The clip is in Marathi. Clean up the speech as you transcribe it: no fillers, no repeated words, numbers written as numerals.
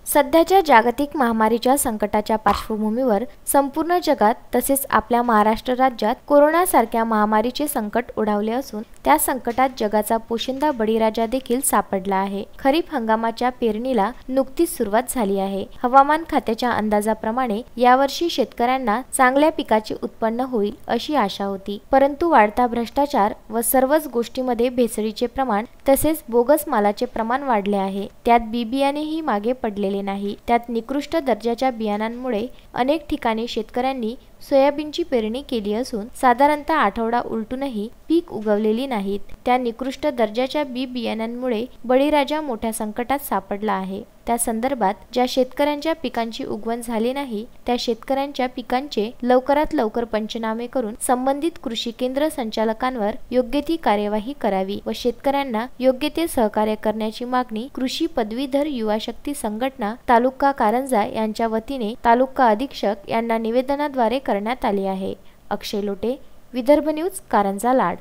सध्याच्या जागतिक महामारीच्या संकटाच्या पार्श्वभूमीवर संपूर्ण जगात तसेच आपल्या महाराष्ट्र राज्यात कोरोनासारख्या महामारीचे संकट ओढावले असून त्या संकटात जगाचा पोशिंदा बळीराजा देखील सापडला आहे। खरीप हंगामाच्या पेरणीला नुकतीच सुरुवात झाली आहे। हवामान खात्याच्या अंदाजाप्रमाणे यावर्षी शेतकऱ्यांना चांगल्या पिकाचे उत्पन्न होईल अशी आशा होती, परंतु वाढता भ्रष्टाचार व सर्वच गोष्टींमध्ये भेसळीचे प्रमाण तसेच बोगस मालाचे प्रमाण वाढले आहे। त्यात बी बियाणेही मागे पडलेले नाही। त्यात निकृष्ट दर्जाच्या बियाणांमुळे अनेक ठिकाणी शेतकऱ्यांनी सोयाबीनची पेरणी केली असून साधारणतः आठवडा उलटूनही पीक उगवलेली नाहीत। त्या निकृष्ट दर्जाच्या बी बियाणांमुळे बळीराजा मोठ्या संकटात सापडला आहे। त्या संदर्भात ज्या शेतकऱ्यांच्या पिकांची उगवण झाली नाही त्या शेतकऱ्यांच्या पिकांचे लवकरात लवकर पंचनामे करून संबंधित कृषी केंद्र संचालकांवर योग्य ती कार्यवाही करावी व शेतकऱ्यांना योग्य ते सहकार्य करण्याची मागणी कृषी पदवीधर युवा शक्ती संघटना तालुका कारंजा यांच्या वतीने तालुका अधीक्षक यांना निवेदनाद्वारे करण्यात आली आहे। अक्षय लोटे, विदर्भ न्यूज, कारंजा लाड।